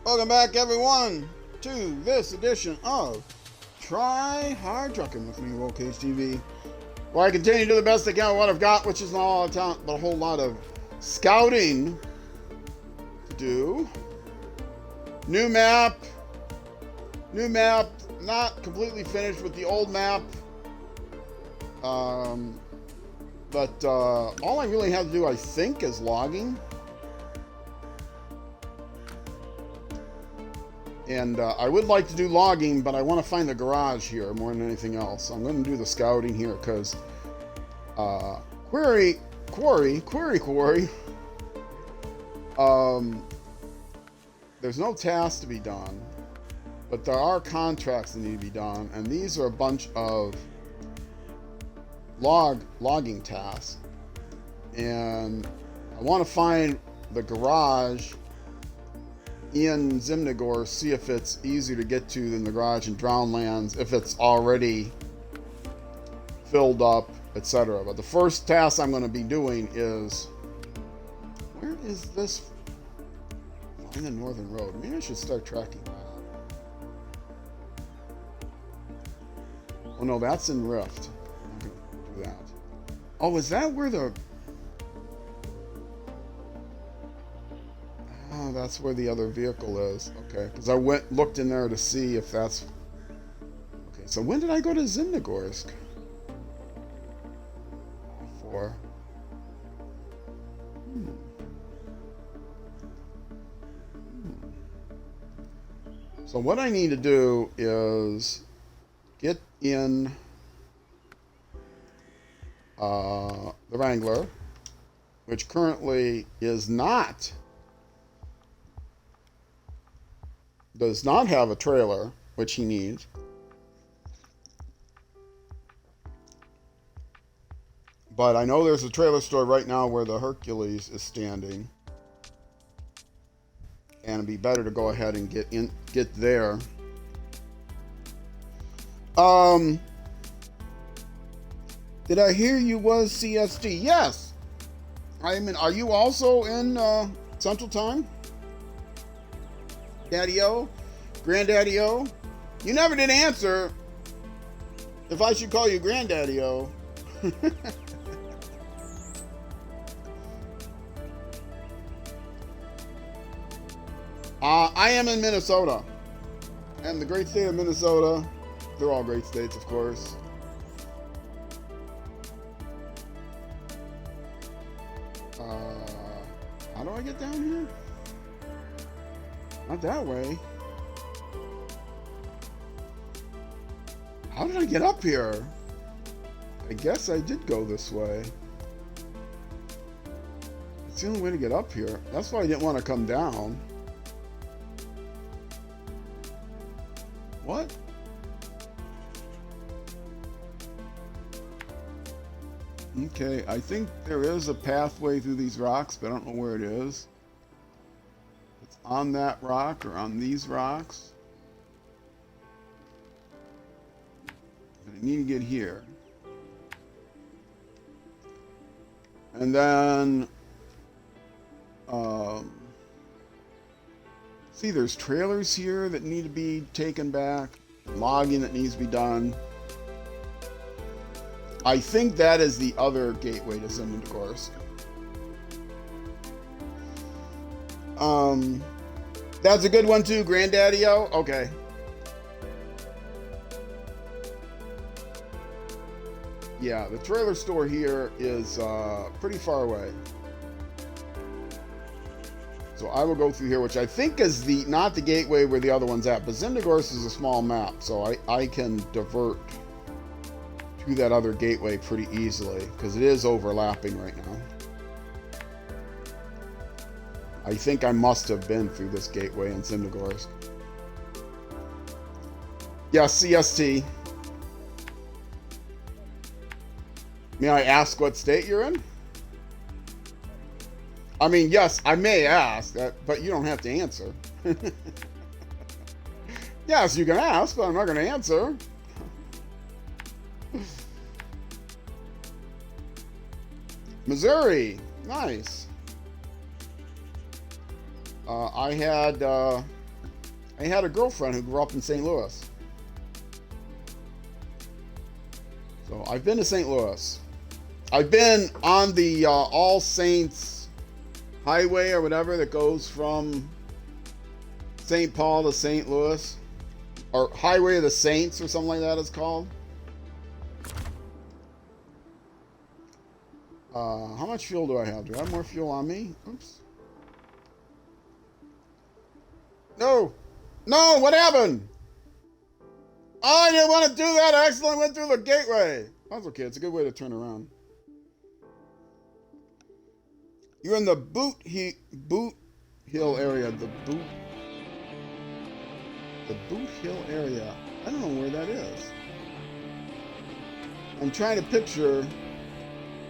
Welcome back, everyone, to this edition of Try Hard Trucking with me, Roll Cage TV, where I continue to do the best I can with what I've got, which is not all the talent, but a whole lot of scouting to do. New map, not completely finished with the old map, but all I really have to do, I think, is logging. And I would like to do logging, but I want to find the garage here more than anything else. I'm going to do the scouting here because quarry. There's no tasks to be done, but there are contracts that need to be done, and these are a bunch of logging tasks. And I want to find the garage in Zimnegor, see if it's easier to get to than the garage in Drownlands, if it's already filled up, etc. But the first task I'm going to be doing is, where is this? Find the northern road. Maybe I should start tracking that. Oh no, that's in Rift. I'm going to do that. Oh, is that where the... Oh, that's where the other vehicle is. Okay, because I looked in there to see if that's... Okay, so when did I go to Zimnegorsk? For... So what I need to do is get in the Wrangler, which currently is not... does not have a trailer, which he needs. But I know there's a trailer store right now where the Hercules is standing. And it'd be better to go ahead and get there. Did I hear you was CST? Yes. I mean, are you also in Central Time? Daddy-O? Granddaddy-O? You never did answer if I should call you Granddaddy-O. I am in Minnesota. And the great state of Minnesota. They're all great states, of course. How do I get down here? Not that way. How did I get up here? I guess I did go this way. It's the only way to get up here. That's why I didn't want to come down. What? Okay, I think there is a pathway through these rocks, but I don't know where it is. On that rock or on these rocks. I need to get here. And then see, there's trailers here that need to be taken back, logging that needs to be done. I think that is the other gateway to Zimnegorsk. That's a good one too, Granddaddy-O. Okay. Yeah, the trailer store here is pretty far away. So I will go through here, which I think is not the gateway where the other one's at, but Zimnegorsk is a small map, so I can divert to that other gateway pretty easily, because it is overlapping right now. I think I must have been through this gateway in Zimnegorsk. Yes, CST. May I ask what state you're in? I mean, yes, I may ask, but you don't have to answer. Yes, you can ask, but I'm not going to answer. Missouri. Nice. I had I had a girlfriend who grew up in St. Louis. So I've been to St. Louis. I've been on the All Saints Highway or whatever that goes from St. Paul to St. Louis. Or Highway of the Saints or something like that it's called. How much fuel do I have? Do I have more fuel on me? Oops. No! No! What happened? Oh, I didn't want to do that. I accidentally went through the gateway. That's okay. It's a good way to turn around. You're in the Boot Hill area. The Boot Hill area. I don't know where that is. I'm trying to picture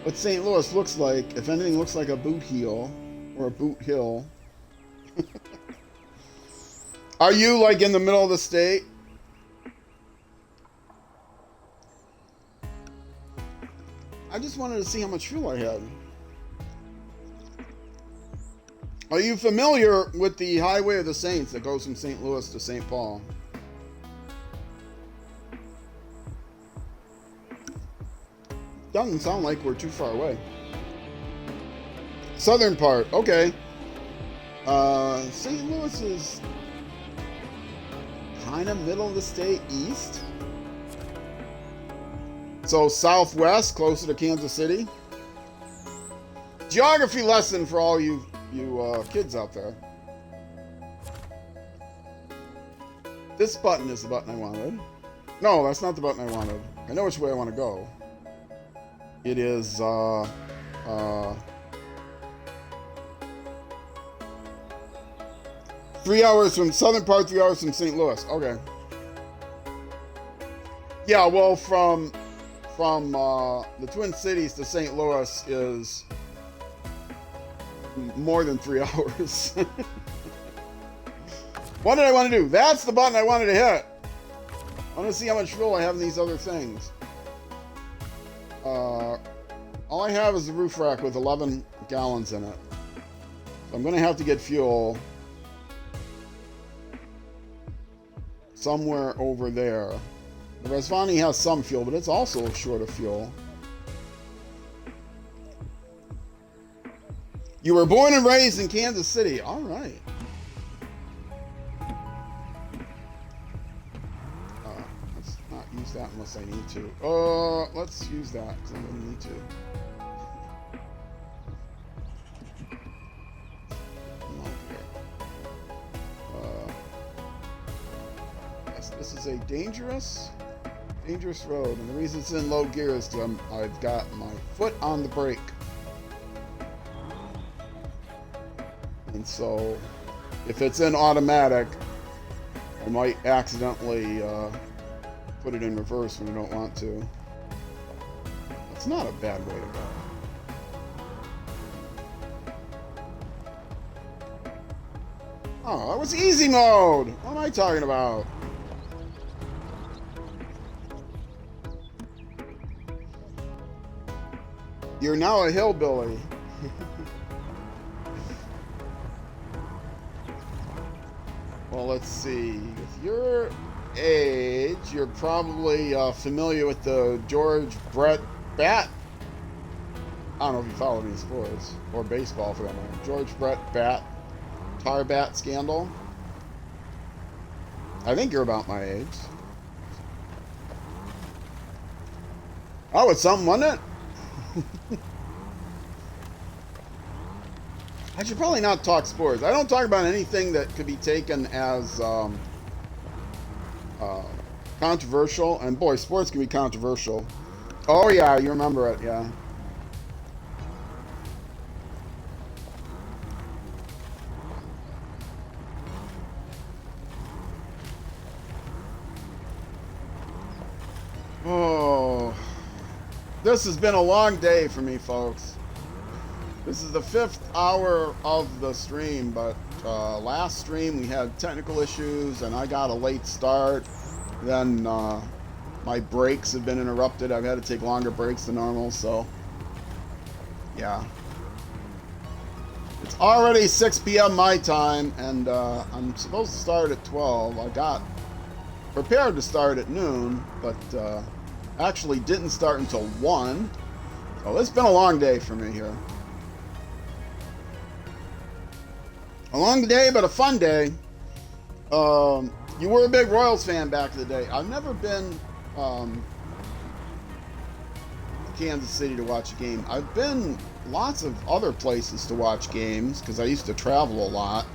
what St. Louis looks like. If anything looks like a boot heel or a boot hill. Are you like in the middle of the state? I just wanted to see how much fuel I had. Are you familiar with the Highway of the Saints that goes from St. Louis to St. Paul? Doesn't sound like we're too far away. Southern part, okay. St. Louis is kind of middle of the state, east. So southwest, closer to Kansas City. Geography lesson for all you kids out there. This button is the button I wanted. No, that's not the button I wanted. I know which way I want to go. It is 3 hours from southern part, 3 hours from St. Louis. Okay. Yeah, well, from the Twin Cities to St. Louis is more than 3 hours. What did I want to do? That's the button I wanted to hit. I want to see how much fuel I have in these other things. All I have is a roof rack with 11 gallons in it. So I'm going to have to get fuel somewhere over there. The Resvani has some fuel, but it's also short of fuel. You were born and raised in Kansas City. All right. Let's not use that unless I need to. Let's use that because I'm going to need to. Yes, this is a dangerous road, and the reason it's in low gear is because I've got my foot on the brake. And so, if it's in automatic, I might accidentally put it in reverse when I don't want to. That's not a bad way to go. Oh, that was easy mode! What am I talking about? You're now a hillbilly. Well, let's see. With your age, you're probably familiar with the George Brett Bat. I don't know if you follow any sports or baseball for that matter. George Brett Bat, tar bat scandal. I think you're about my age. Oh, it's something, wasn't it? I should probably not talk sports. I don't talk about anything that could be taken as controversial. And boy, sports can be controversial. Oh yeah, you remember it, yeah. Oh, this has been a long day for me, folks. This is the 5th hour of the stream, but last stream we had technical issues and I got a late start. Then my breaks have been interrupted. I've had to take longer breaks than normal, so yeah. It's already 6 p.m. my time, and I'm supposed to start at 12. I got prepared to start at noon, but actually didn't start until 1. So it's been a long day for me here. A long day, but a fun day. You were a big Royals fan back in the day. I've never been to Kansas City to watch a game. I've been lots of other places to watch games because I used to travel a lot.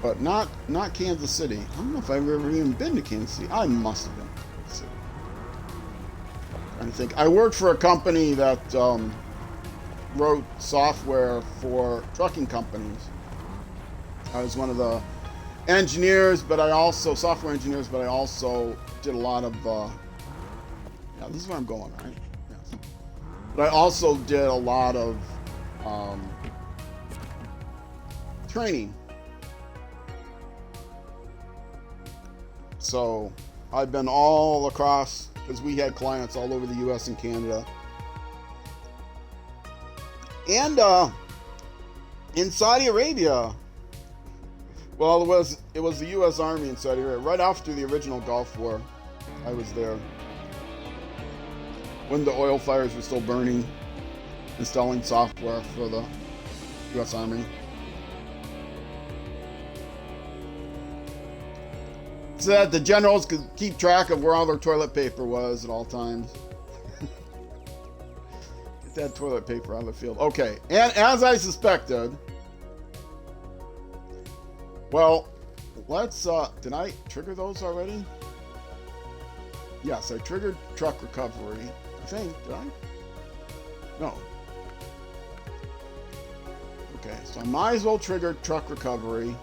But not Kansas City. I don't know if I've ever even been to Kansas City. I must have been to Kansas City. I'm trying to think. I worked for a company that wrote software for trucking companies. I was one of the engineers, but I also software engineers, but I also did a lot of yeah, this is where I'm going, right? Yes. But I also did a lot of training. So I've been all across, because we had clients all over the US and Canada. And in Saudi Arabia, well, it was the U.S. Army in Saudi Arabia. Right after the original Gulf War, I was there. When the oil fires were still burning, installing software for the U.S. Army. So that the generals could keep track of where all their toilet paper was at all times. That toilet paper on the field. Okay, and as I suspected, well, let's, did I trigger those already? Yes, I triggered truck recovery, I think, did I? No. Okay, so I might as well trigger truck recovery.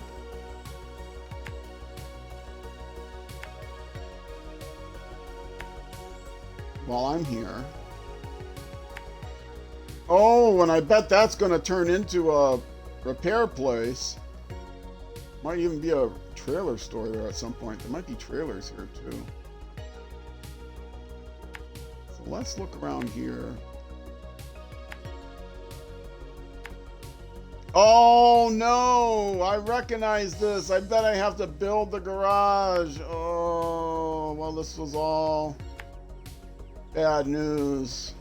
While I'm here. Oh, and I bet that's going to turn into a repair place. Might even be a trailer store there at some point. There might be trailers here too. So let's look around here. Oh no, I recognize this. I bet I have to build the garage. Oh, well, this was all bad news.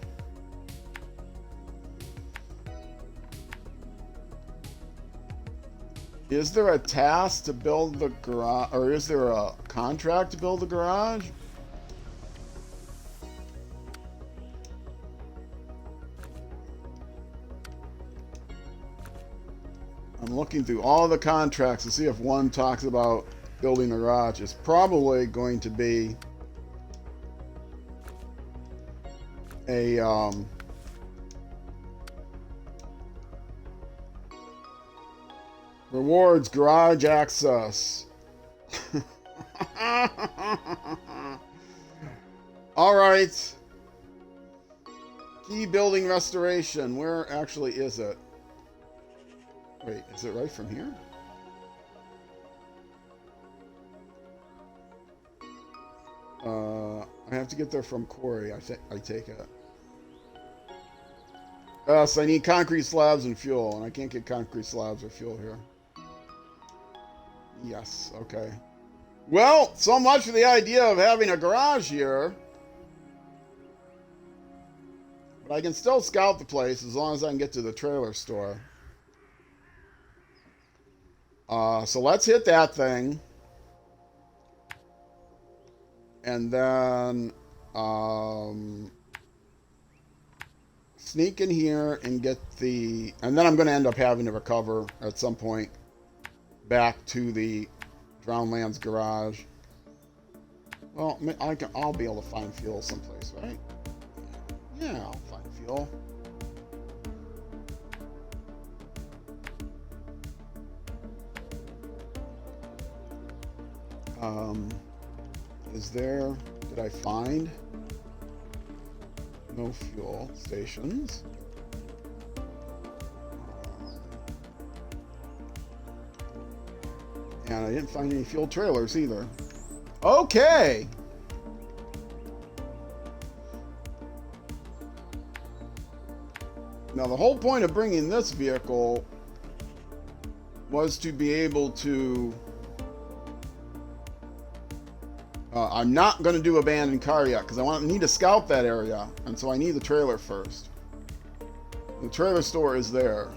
Is there a task to build the garage, or is there a contract to build the garage? I'm looking through all the contracts to see if one talks about building a garage. It's probably going to be a rewards garage access. All right. Key building restoration. Where actually is it? Wait, is it right from here? I have to get there from Corey. I take it. Yes, I need concrete slabs and fuel, and I can't get concrete slabs or fuel here. Yes, okay. Well, so much for the idea of having a garage here. But I can still scout the place as long as I can get to the trailer store. So let's hit that thing. And then sneak in here and get the... And then I'm going to end up having to recover at some point back to the Drownlands garage. Well, I'll be able to find fuel someplace, right? Yeah, I'll find fuel. Is there... Did I find? No fuel stations. And I didn't find any fuel trailers either. Okay. Now, the whole point of bringing this vehicle was to be able to... I'm not going to do abandoned car yet because I need to scout that area, and so I need the trailer first. The trailer store is there.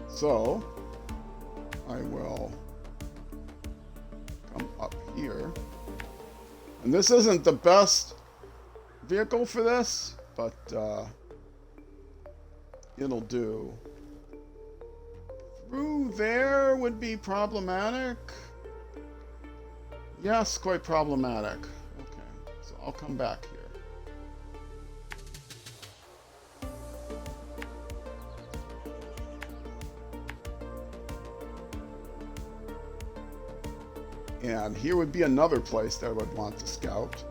So, I will come up here. And this isn't the best vehicle for this, but it'll do. Through there would be problematic. Yes, quite problematic. Okay, so I'll come back here. And here would be another place that I would want to scout.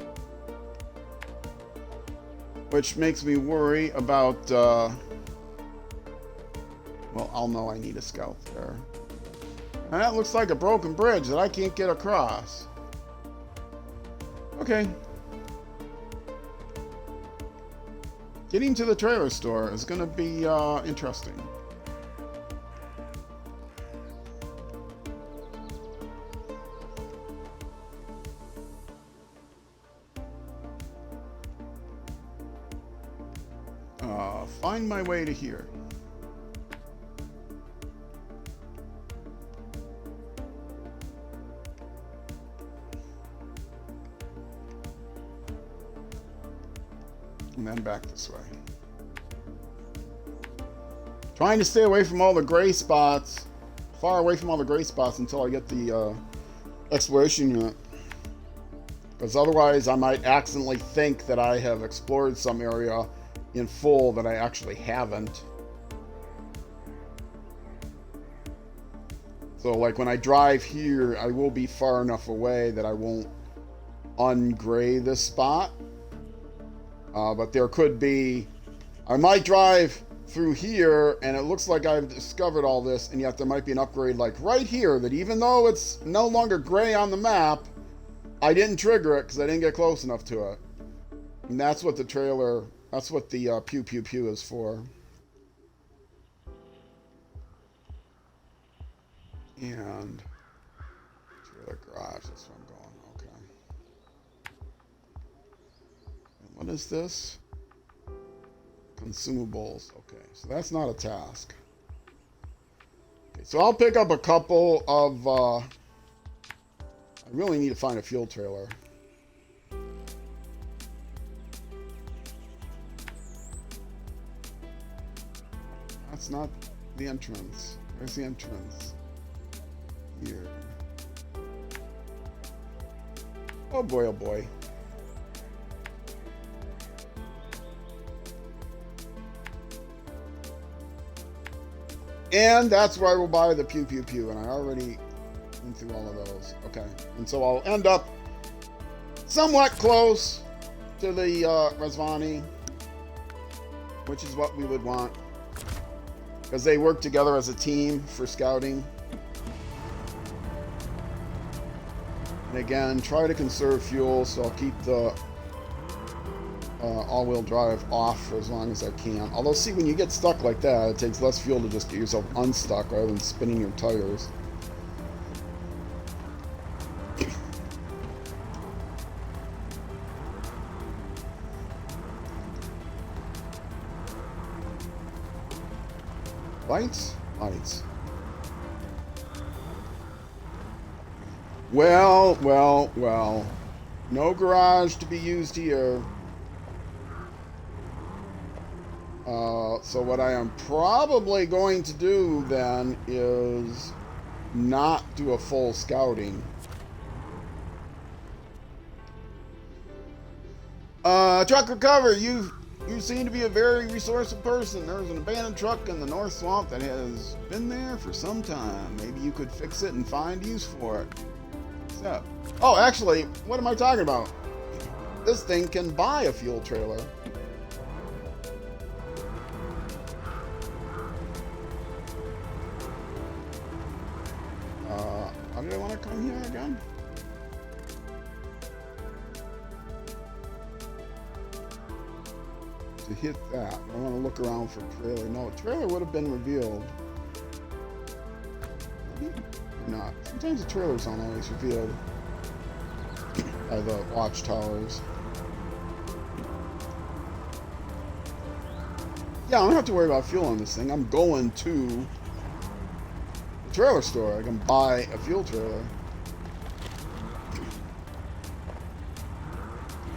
Which makes me worry about, well, I'll know I need a scout there. And that looks like a broken bridge that I can't get across. Okay. Getting to the trailer store is going to be interesting. Find my way to here. And then back this way. Trying to stay away from all the gray spots. Far away from all the gray spots until I get the exploration unit. Because otherwise I might accidentally think that I have explored some area in full that I actually haven't. So like when I drive here, I will be far enough away that I won't ungray this spot. But there could be, I might drive through here and it looks like I've discovered all this, and yet there might be an upgrade like right here that even though it's no longer gray on the map, I didn't trigger it because I didn't get close enough to it. And that's what the trailer, that's what the pew pew pew is for. And trailer garage, that's where I'm going. Okay. And what is this? Consumables. Okay, so that's not a task. Okay, so I'll pick up a couple of I really need to find a fuel trailer. That's not the entrance. Where's the entrance? Here. Oh boy, oh boy. And that's where I will buy the pew pew pew, and I already went through all of those. Okay, and so I'll end up somewhat close to the Razvani, which is what we would want, because they work together as a team for scouting. And again, try to conserve fuel, so I'll keep the all-wheel drive off for as long as I can. Although, see, when you get stuck like that, it takes less fuel to just get yourself unstuck rather than spinning your tires. Lights? Lights. Well, well, well. No garage to be used here. So what I am probably going to do then is not do a full scouting. Truck recover. You seem to be a very resourceful person. There's an abandoned truck in the North Swamp that has been there for some time. Maybe you could fix it and find use for it. So, oh, actually, what am I talking about? This thing can buy a fuel trailer. How did I want to come here again? to hit that. I want to look around for trailer. No, trailer would have been revealed. Maybe not. Sometimes the trailers aren't always revealed by the watchtowers. Yeah, I don't have to worry about fuel on this thing. I'm going to the trailer store. I can buy a fuel trailer.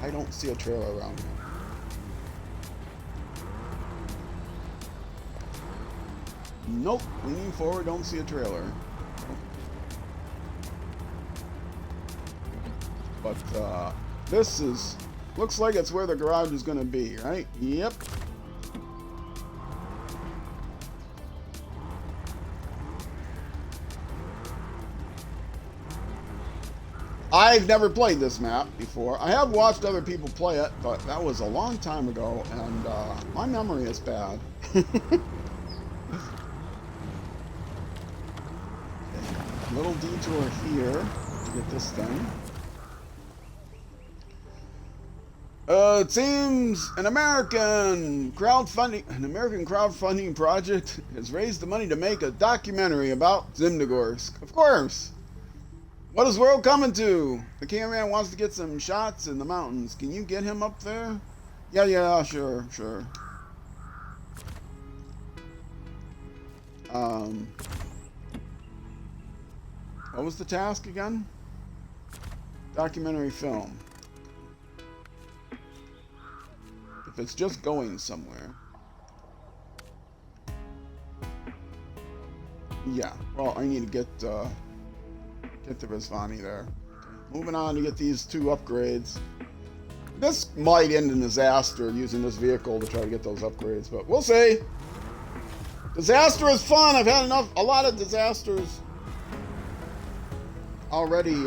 I don't see a trailer around here. Nope, leaning forward, don't see a trailer. But this is, looks like it's where the garage is going to be, right? Yep. I've never played this map before. I have watched other people play it, but that was a long time ago, and my memory is bad. Little detour here to get this thing. It seems an American crowdfunding project has raised the money to make a documentary about Zimnegorsk. Of course. What is world coming to? The cameraman wants to get some shots in the mountains. Can you get him up there? Yeah, sure. What was the task again? Documentary film. If it's just going somewhere. Yeah, well, I need to get the Rizvani there. Okay. Moving on to get these 2 upgrades. This might end in disaster using this vehicle to try to get those upgrades, but we'll see. Disaster is fun. I've had a lot of disasters already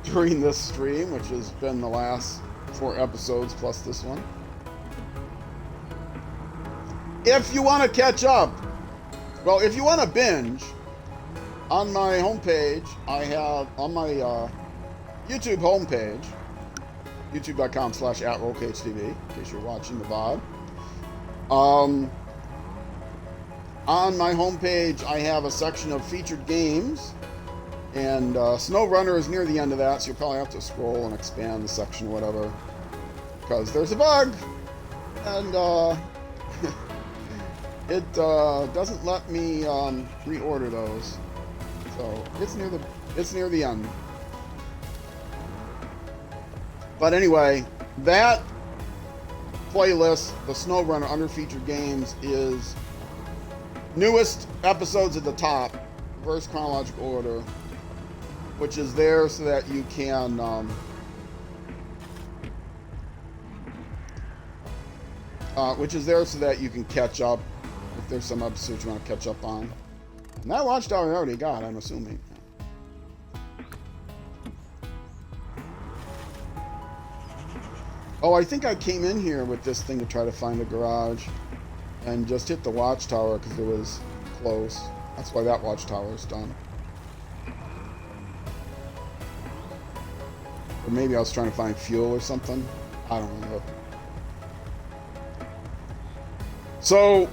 during this stream, which has been the last 4 episodes plus this one. If you want to catch up, well, if you want to binge, on my homepage, I have, on my YouTube homepage, youtube.com/@RollCageTV, in case you're watching the VOD. On my homepage, I have a section of featured games, and SnowRunner is near the end of that, so you'll probably have to scroll and expand the section or whatever, because there's a bug, and it doesn't let me reorder those. So it's near the end. But anyway, that playlist, the SnowRunner under featured games, is newest episodes at the top, reverse chronological order, which is there so that you can catch up if there's some episodes you want to catch up on. And that watchtower I already got, I'm assuming. Oh, I think I came in here with this thing to try to find a garage and just hit the watchtower because it was close. That's why that watchtower is done. Or maybe I was trying to find fuel or something. I don't know. So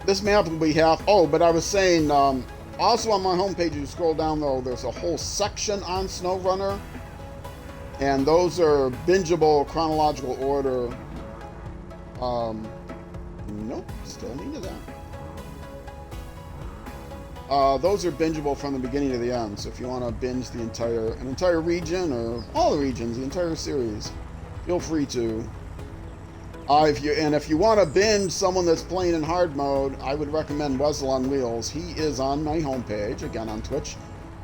this map will be half. Oh, but I was saying, also on my homepage, you scroll down though, there's a whole section on SnowRunner, and those are bingeable chronological order. Nope, still needed that. Those are bingeable from the beginning to the end. So if you want to binge an entire region or all the regions, the entire series, feel free to. If you want to binge someone that's playing in hard mode, I would recommend Wessel on Wheels. He is on my homepage, again on Twitch,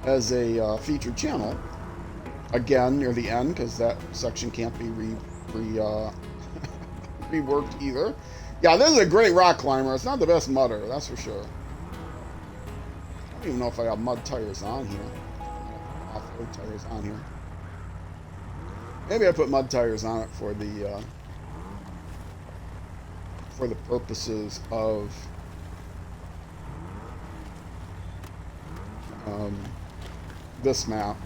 as a featured channel. Again, near the end, because that section can't be reworked either. Yeah, this is a great rock climber. It's not the best mudder, that's for sure. I don't even know if I got mud tires on here. Off-road tires on here. Maybe I put mud tires on it for the purposes of this map.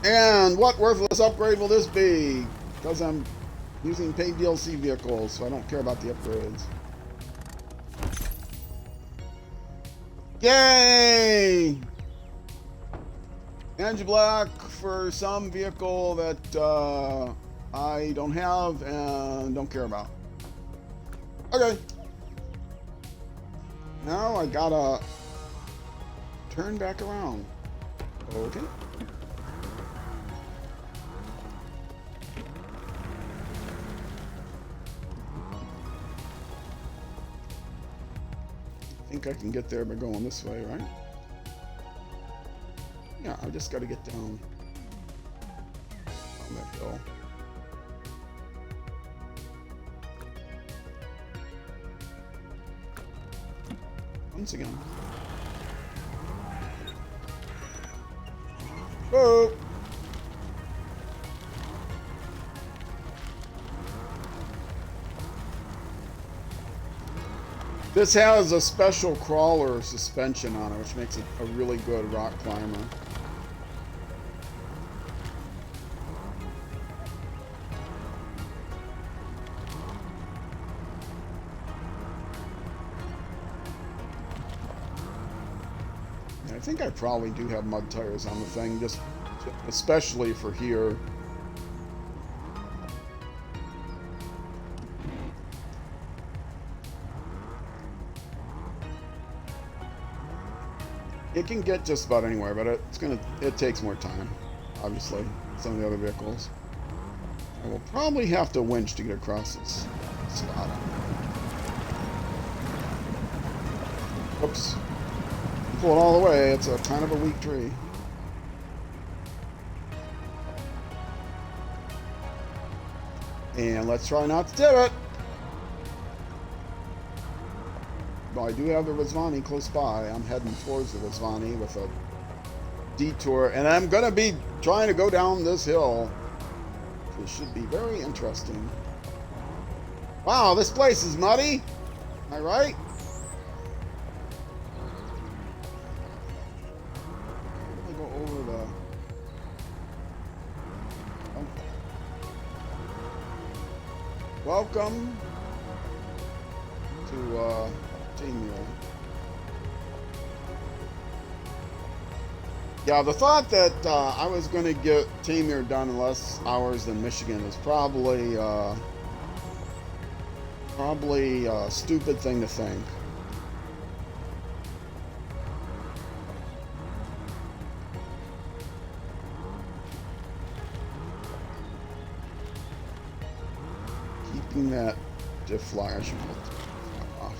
And what worthless upgrade will this be? Because I'm using paid DLC vehicles, so I don't care about the upgrades. Yay! Engine black for some vehicle that I don't have and don't care about. Okay. Now I gotta turn back around. Okay. I think I can get there by going this way, right? Yeah, I just gotta get down on that hill. Once again. Whoa! This has a special crawler suspension on it, which makes it a really good rock climber. I think I probably do have mud tires on the thing, just especially for here. It can get just about anywhere, but it takes more time, obviously, than some of the other vehicles. I will probably have to winch to get across this spot. Oops. Pull it all the way, it's a kind of a weak tree. And let's try not to tip it. Well, I do have the Rizvani close by. I'm heading towards the Rizvani with a detour, and I'm going to be trying to go down this hill. It should be very interesting. Wow, this place is muddy. Am I right? I'm going to go over the... Oh. Welcome to Taymyr. Yeah, the thought that I was going to get Taymyr done in less hours than Michigan is probably a stupid thing to think. Keeping that diff fly, I should pull it off.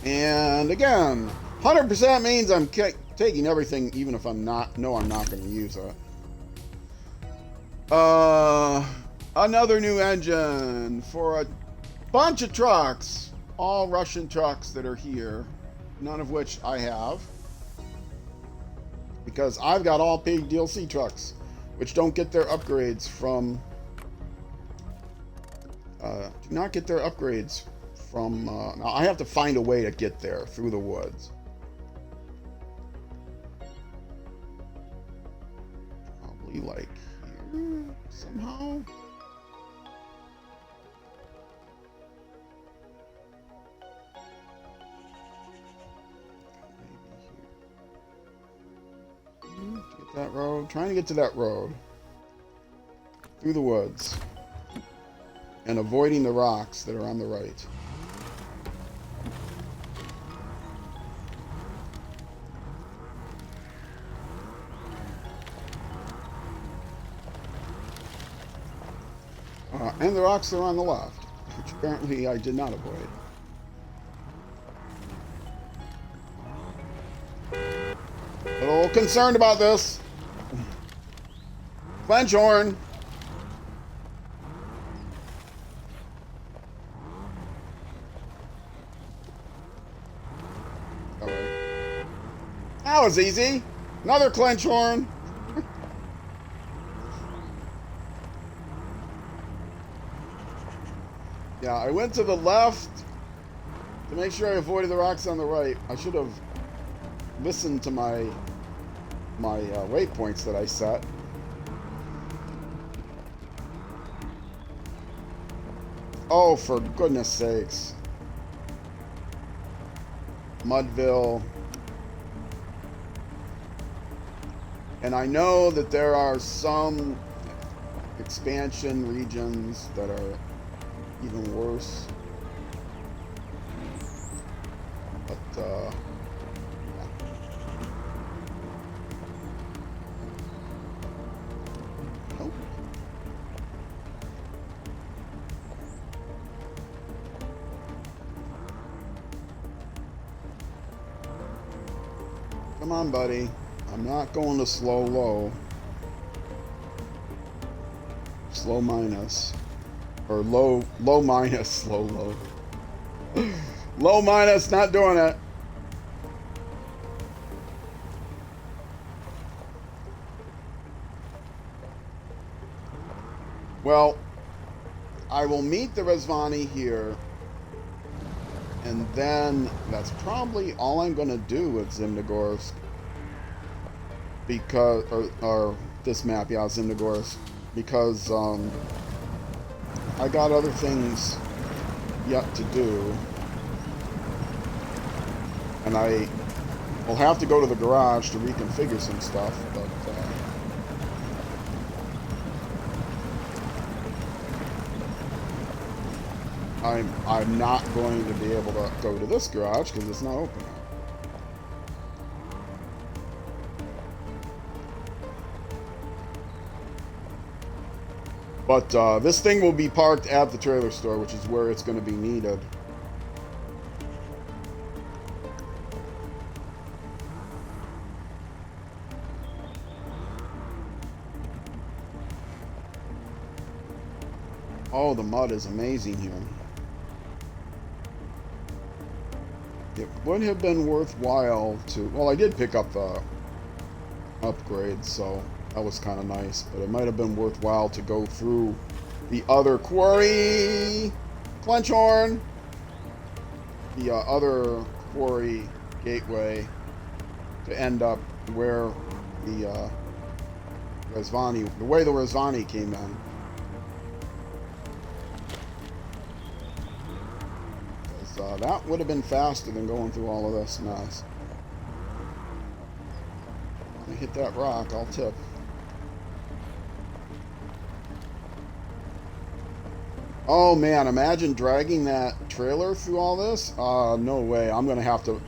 And again, 100% means I'm taking everything, even if I'm not going to use it. Another new engine for a bunch of trucks, all Russian trucks that are here, none of which I have, because I've got all paid DLC trucks, which don't get their upgrades from, do not get their upgrades from, now I have to find a way to get there through the woods. Probably like here somehow. Get that road. Trying to get to that road. Through the woods. And avoiding the rocks that are on the right. And the rocks that are on the left, which apparently I did not avoid. A little concerned about this. Clench horn. Alright. That was easy. Another clench horn. Yeah, I went to the left to make sure I avoided the rocks on the right. I should have listened to my waypoints that I set. Oh, for goodness sakes. Mudville. And I know that there are some expansion regions that are even worse. But, yeah. Nope. Come on, buddy. I'm not going to slow low. Slow minus. Or low minus, slow low. Low minus, not doing it. Well, I will meet the Rezvani here. And then that's probably all I'm going to do with Zimnogorsk. Because, or this map, yeah, Zimnogorsk. Because, I got other things yet to do. And I will have to go to the garage to reconfigure some stuff, but, I'm not going to be able to go to this garage because it's not open yet. But this thing will be parked at the trailer store, which is where it's going to be needed. Oh, the mud is amazing here. It would have been worthwhile to... Well, I did pick up the upgrades, so that was kind of nice. But it might have been worthwhile to go through the other quarry... Clenchhorn! The other quarry gateway to end up where the Rezvani... The way the Rezvani came in. That would have been faster than going through all of this mess. When I hit that rock, I'll tip. Oh man, imagine dragging that trailer through all this? No way. I'm gonna have to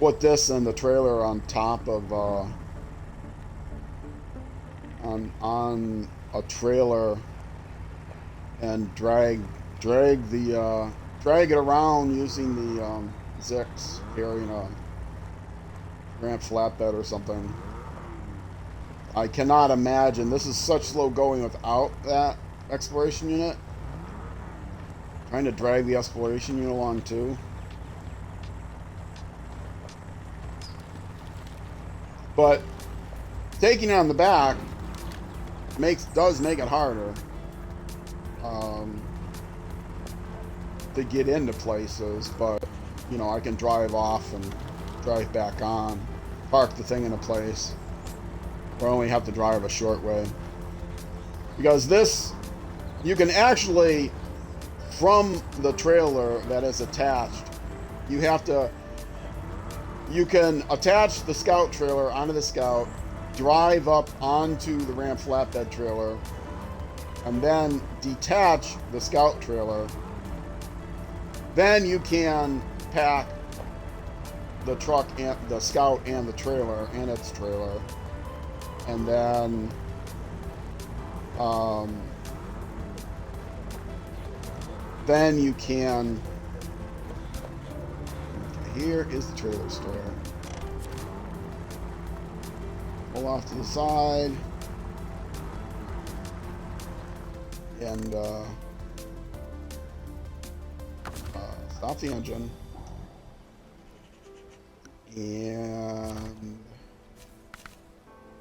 put this and the trailer on top of on a trailer and drag it around using the Zix, carrying a ramp flatbed or something. I cannot imagine. This is such slow going without that exploration unit. Trying to drag the exploration unit along too. But taking it on the back does make it harder. To get into places, but you know, I can drive off and drive back on, park the thing in a place, or only have to drive a short way. Because this, you can actually, from the trailer that is attached, you can attach the Scout trailer onto the Scout, drive up onto the ramp flatbed trailer, and then detach the Scout trailer. Then you can pack the truck and the Scout and the trailer and its trailer, and then you can. Here is the trailer store. Pull off to the side, and stop the engine, and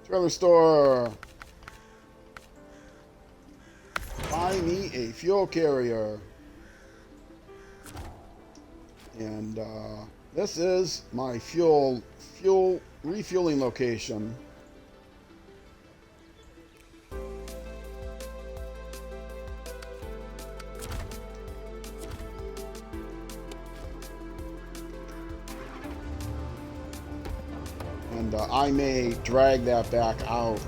trailer store, buy me a fuel carrier. And this is my fuel refueling location. And I may drag that back out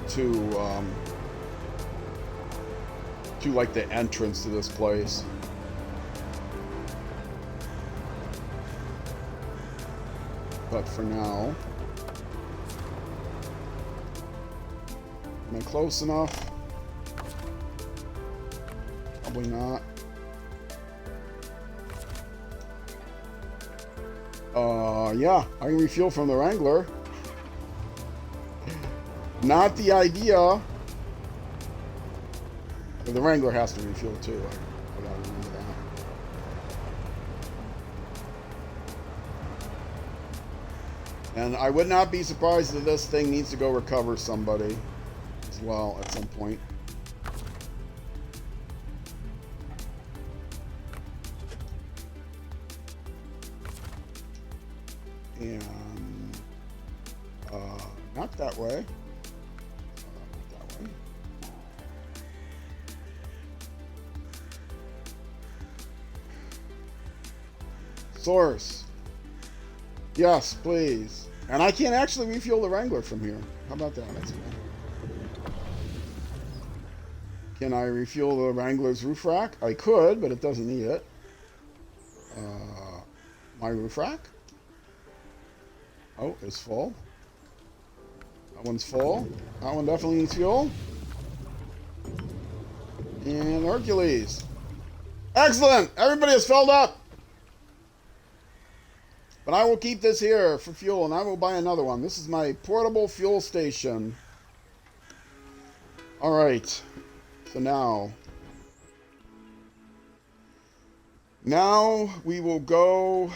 to like the entrance to this place. But for now, am I close enough? Probably not. Yeah, I can refuel from the Wrangler. Not the idea. But the Wrangler has to refuel too. I gotta remember that. And I would not be surprised if this thing needs to go recover somebody as well at some point. And not that way. Not that way. Source. Yes, please. And I can't actually refuel the Wrangler from here. How about that? That's cool. Can I refuel the Wrangler's roof rack? I could, but it doesn't need it. My roof rack? Oh, it's full. That one's full. That one definitely needs fuel. And Hercules. Excellent! Everybody is filled up! But I will keep this here for fuel, and I will buy another one. This is my portable fuel station. Alright. So now we will go...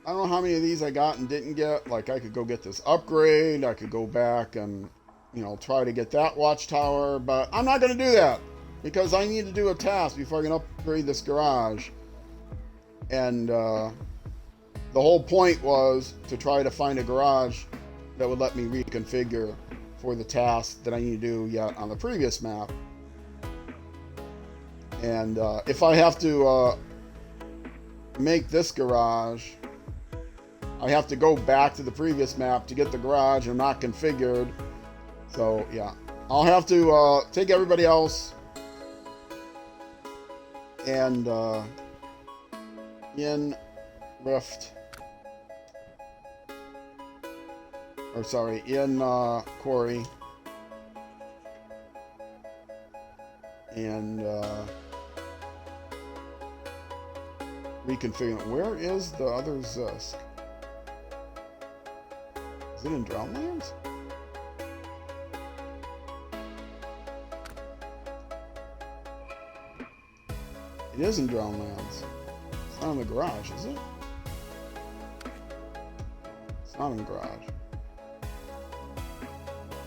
I don't know how many of these I got and didn't get. Like, I could go get this upgrade. I could go back and, you know, try to get that watchtower. But I'm not going to do that. Because I need to do a task before I can upgrade this garage. And, the whole point was to try to find a garage that would let me reconfigure for the task that I need to do yet on the previous map. And if I have to make this garage, I have to go back to the previous map to get the garage. I'm not configured. So, yeah. I'll have to take everybody else and in Rift. Or sorry, in Quarry. And reconfigure. Where is the other Zusk? Is it in Drownlands? It is in Drownlands. It's not in the garage, is it? It's not in the garage.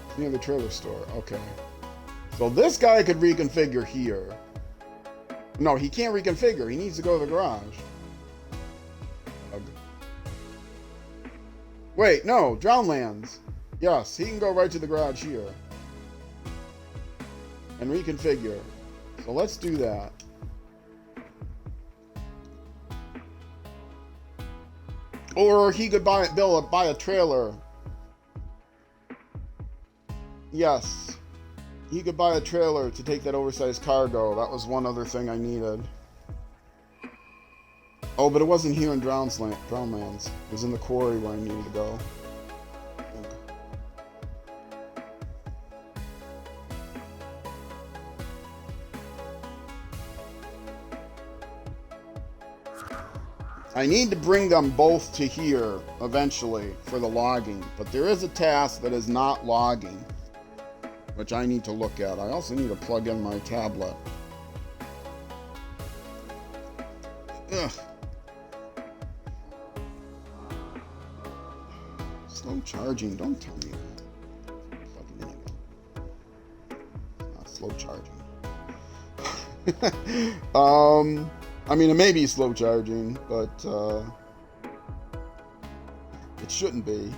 It's near the trailer store. Okay. So this guy could reconfigure here. No, he can't reconfigure. He needs to go to the garage. Wait, no. Drownlands. Yes, he can go right to the garage here. And reconfigure. So let's do that. Or he could buy a trailer. Yes. He could buy a trailer to take that oversized cargo. That was one other thing I needed. Oh, but it wasn't here in Drownlands. It was in the quarry where I needed to go. I need to bring them both to here eventually for the logging. But there is a task that is not logging, which I need to look at. I also need to plug in my tablet. Ugh. Slow charging, don't tell me that. Plug it in again. Not slow charging. I mean, it may be slow charging, but it shouldn't be.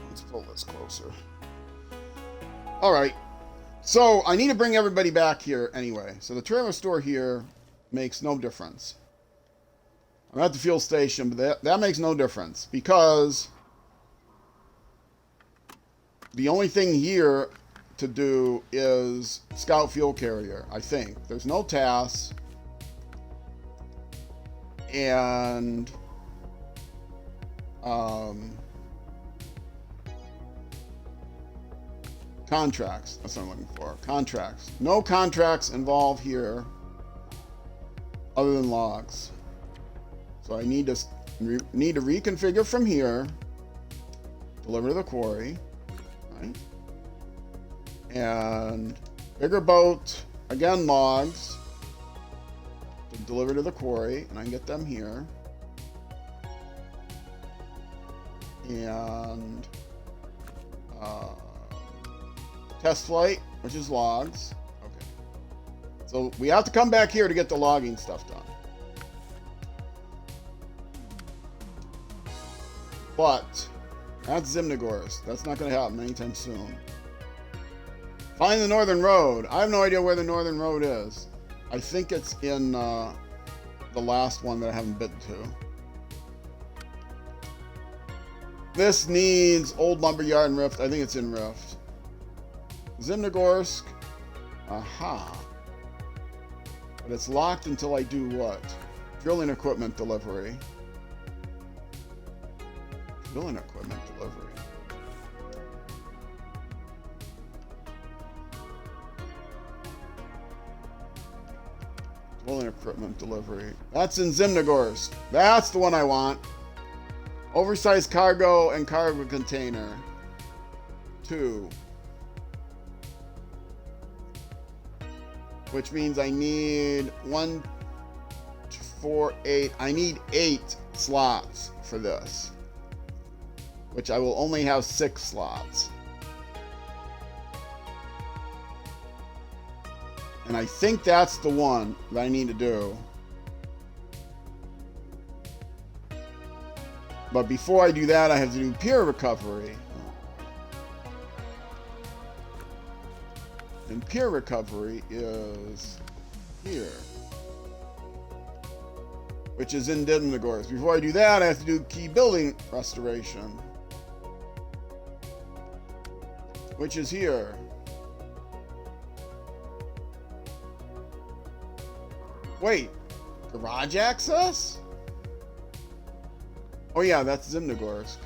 Let's pull this closer. All right. So I need to bring everybody back here anyway. So the trailer store here makes no difference. I'm at the fuel station, but that makes no difference because the only thing here to do is scout fuel carrier, I think. There's no tasks. And contracts. That's what I'm looking for. Contracts. No contracts involved here other than logs. So I need to reconfigure from here, deliver to the quarry, right? And bigger boat, again logs, to deliver to the quarry, and I can get them here. And test flight, which is logs. Okay. So we have to come back here to get the logging stuff done. But that's Zimnogorsk. That's not going to happen anytime soon. Find the Northern Road. I have no idea where the Northern Road is. I think it's in the last one that I haven't been to. This needs Old Lumberyard and Rift. I think it's in Rift. Zimnogorsk. Aha. But it's locked until I do what? Drilling equipment delivery. Drilling equipment delivery. Drilling equipment delivery. That's in Zimnogorsk. That's the one I want. Oversized cargo and cargo container. 2. Which means I need 1, 4, 8. I need 8 slots for this. Which I will only have 6 slots. And I think that's the one that I need to do. But before I do that, I have to do peer recovery. And peer recovery is here. Which is in Zimnogorsk. Before I do that, I have to do key building restoration. Which is here. Wait, garage access? Oh yeah, that's Zimnogorsk.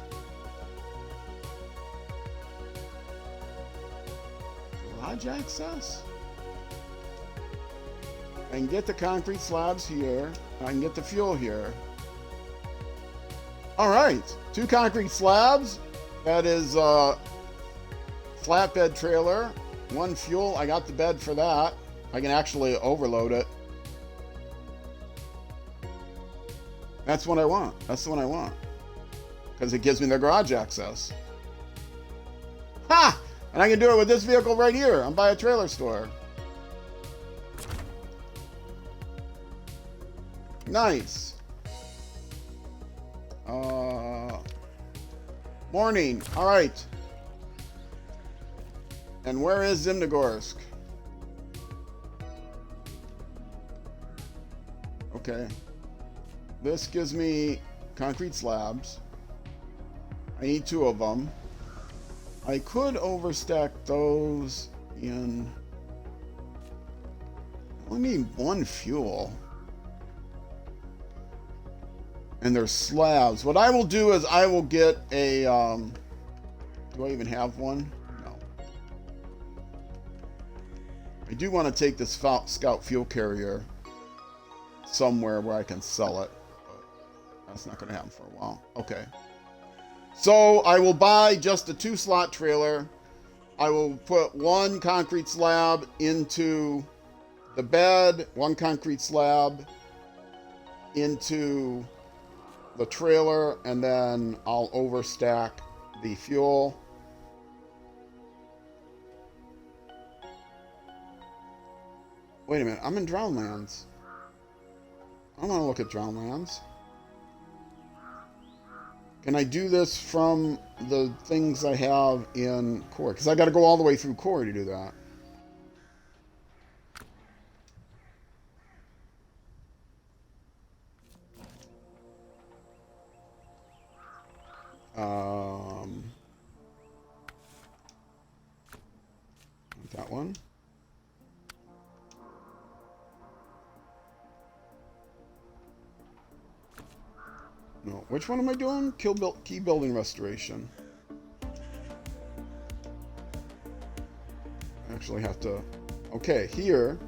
Garage access? I can get the concrete slabs here. I can get the fuel here. All right, 2 concrete slabs. That is flatbed trailer. 1 fuel. I got the bed for that. I can actually overload it. That's what I want. That's the one I want. Because it gives me the garage access. Ha! And I can do it with this vehicle right here. I'm by a trailer store. Nice. Morning. All right. And where is Zimnogorsk? Okay. This gives me concrete slabs. I need 2 of them. I could overstack those in... I only need 1 fuel. And there's slabs. What I will do is I will get a... do I even have one? No. I do want to take this scout fuel carrier somewhere where I can sell it. That's not going to happen for a while. Okay. So I will buy just a 2-slot trailer. I will put 1 concrete slab into the bed, 1 concrete slab into the trailer, and then I'll overstack the fuel. Wait a minute, I'm in Drownlands. I want to look at Drownlands. Can I do this from the things I have in Core? Because I got to go all the way through Core to do that. That one. No, which one am I doing? Key building restoration. I actually have to. Okay, here.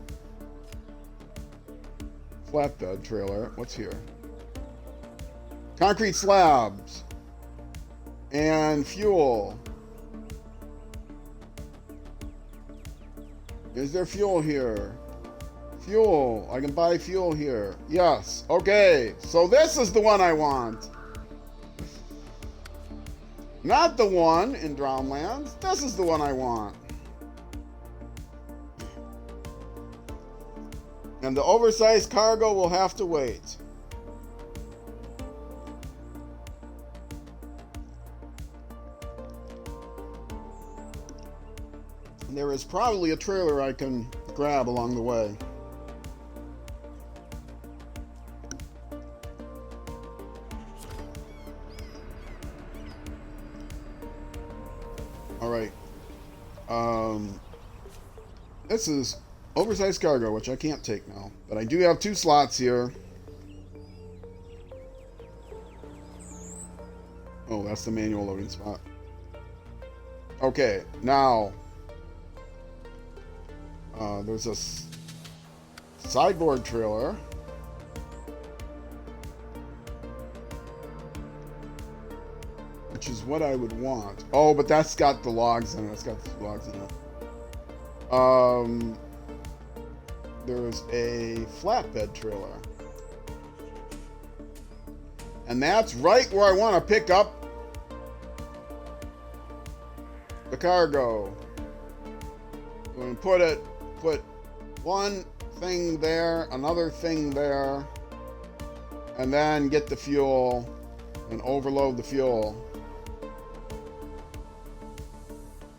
Flatbed trailer. What's here? Concrete slabs. And fuel. Is there fuel here? Fuel. I can buy fuel here. Yes. Okay. So this is the one I want. Not the one in Drownlands. This is the one I want. And the oversized cargo will have to wait. There is probably a trailer I can grab along the way. All right. This is oversized cargo, which I can't take now, but I do have 2 slots here. Oh, that's the manual loading spot. Okay, now there's a sideboard trailer. Which is what I would want. Oh, but that's got the logs in it. It's got the logs in it. There's a flatbed trailer. And that's right where I want to pick up the cargo. I'm going to put one thing there, another thing there, and then get the fuel and overload the fuel.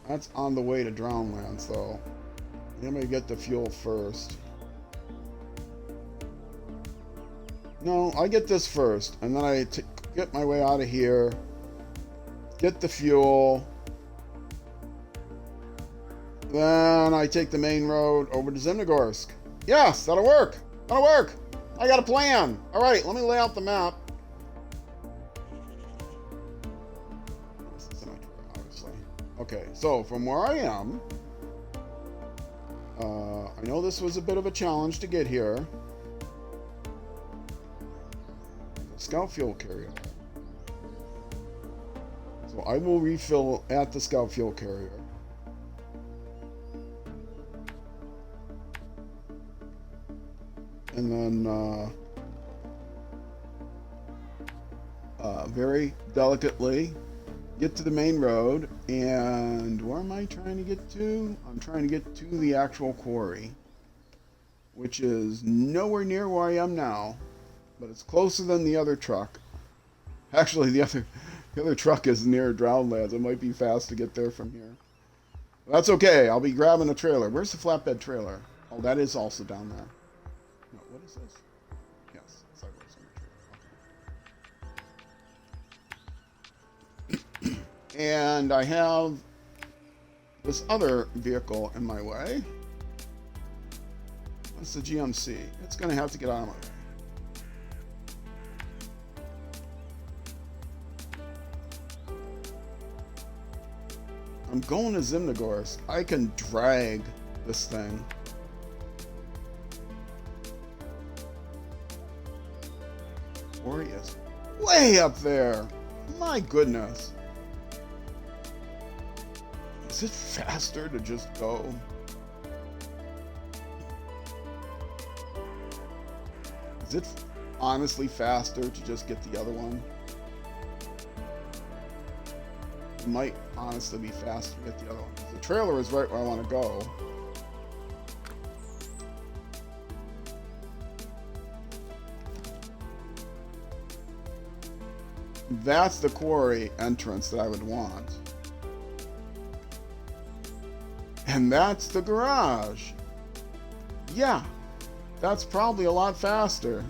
That's on the way to Drownlands, though. I'm going to get the fuel first. No, I get this first, and then I get my way out of here, get the fuel, then I take the main road over to Zimnogorsk. Yes, that'll work. That'll work. I got a plan. All right, let me lay out the map. Obviously. Okay, so from where I am, I know this was a bit of a challenge to get here. Scout fuel carrier. So I will refill at the scout fuel carrier. And then very delicately get to the main road. And where am I trying to get to? I'm trying to get to the actual quarry, which is nowhere near where I am now, but it's closer than the other truck. Actually, the other truck is near Drownlands. It might be fast to get there from here. That's okay. I'll be grabbing a trailer. Where's the flatbed trailer? Oh, that is also down there. No, what is this? Yes, sideways on the trailer. Okay. And I have this other vehicle in my way. That's the GMC. It's going to have to get out of my way. I'm going to Zimnogorsk. I can drag this thing. Or he is way up there. My goodness. Is it faster to just go? Is it honestly faster to just get the other one? It might honestly be faster to get the other one. The trailer is right where I want to go. That's the quarry entrance that I would want. And that's the garage. Yeah, that's probably a lot faster.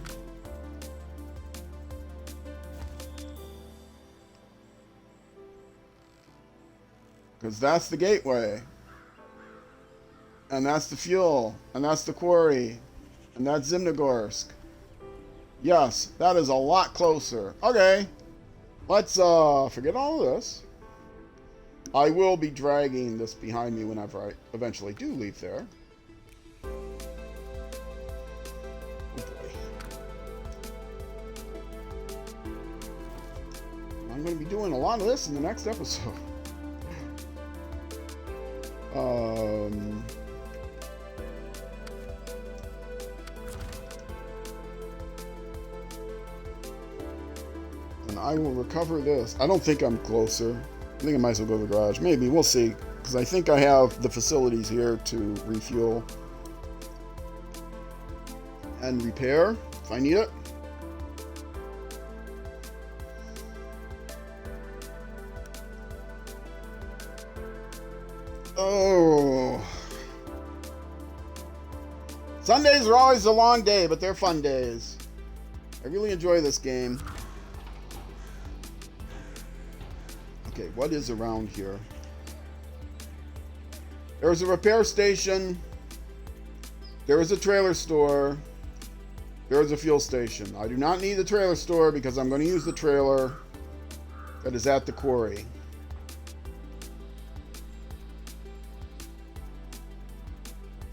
Because that's the gateway. And that's the fuel. And that's the quarry. And that's Zimnogorsk. Yes, that is a lot closer. Okay. Let's forget all of this. I will be dragging this behind me whenever I eventually do leave there. Oh boy. I'm going to be doing a lot of this in the next episode. And I will recover this. I don't think I'm closer. I think I might as well go to the garage. Maybe. We'll see. Because I think I have the facilities here to refuel and repair if I need it. Oh. Sundays are always a long day, but they're fun days. I really enjoy this game. Okay, what is around here? There's a repair station. There is a trailer store. There is a fuel station. I do not need the trailer store because I'm going to use the trailer that is at the quarry.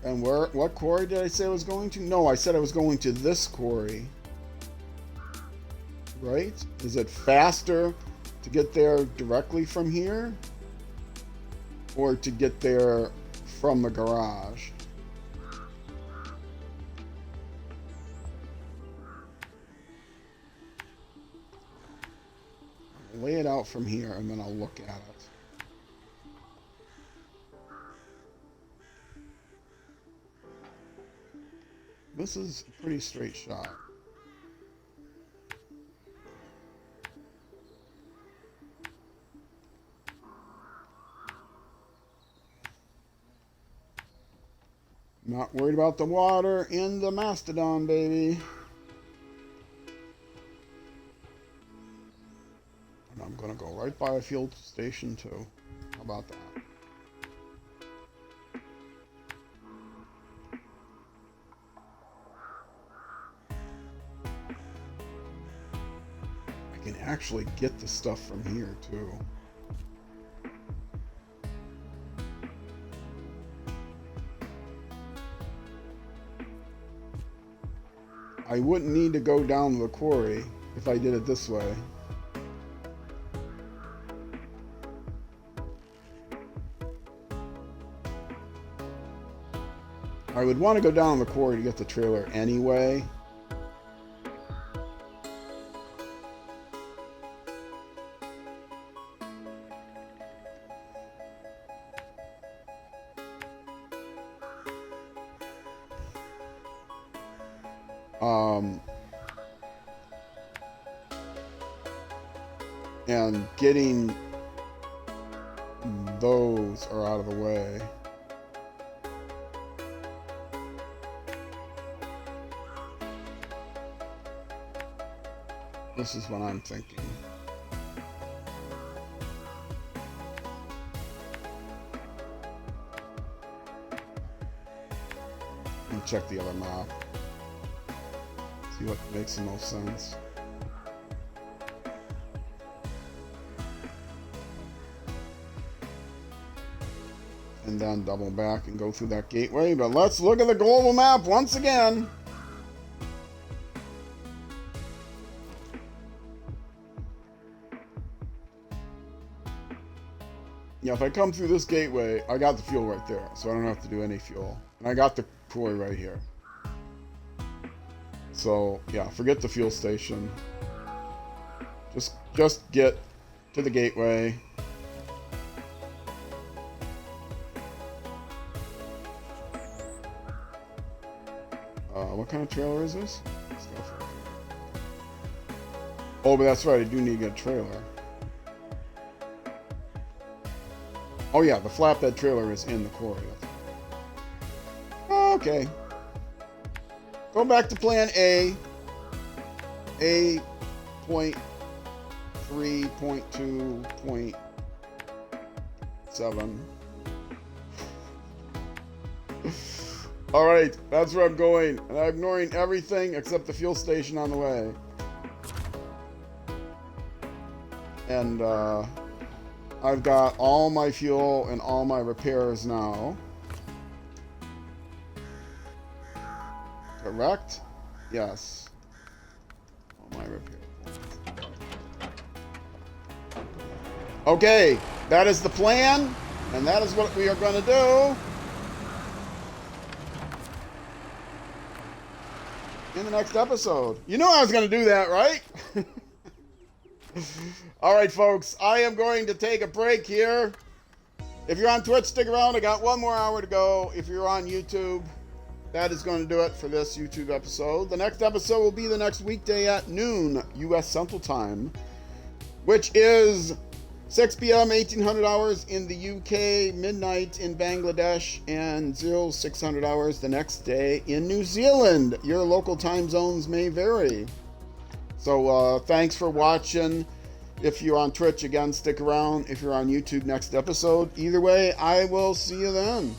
And what quarry did I say I was going to? No, I said I was going to this quarry. Right? Is it faster to get there directly from here? Or to get there from the garage? I'll lay it out from here and then I'll look at it. This is a pretty straight shot. Not worried about the water in the Mastodon, baby. And I'm gonna go right by a fuel station too. How about that? I can actually get the stuff from here too. I wouldn't need to go down to the quarry if I did it this way. I would want to go down the quarry to get the trailer anyway. And getting those are out of the way. This is what I'm thinking. And check the other map. See what makes the most sense. And then double back and go through that gateway. But let's look at the global map once again. Yeah, if I come through this gateway, I got the fuel right there, so I don't have to do any fuel. And I got the quarry right here. So, yeah, forget the fuel station. Just get to the gateway. what kind of trailer is this? Oh, but that's right, I do need to get a trailer. Oh yeah, the flatbed trailer is in the quarry. Okay. Go back to plan A. A.3.2.7. Alright, that's where I'm going. And I'm ignoring everything except the fuel station on the way. And I've got all my fuel and all my repairs now. Correct? Yes. All my repairs. Okay, that is the plan, and that is what we are going to do. In the next episode. You know I was going to do that, right? Alright, folks. I am going to take a break here. If you're on Twitch, stick around. I got 1 more hour to go. If you're on YouTube, that is going to do it for this YouTube episode. The next episode will be the next weekday at noon, U.S. Central Time, which is 6 p.m. 1800 hours in the UK, midnight in Bangladesh, and 0600 hours the next day in New Zealand. Your local time zones may vary. So thanks for watching. If you're on Twitch, again, stick around. If you're on YouTube, next episode. Either way, I will see you then.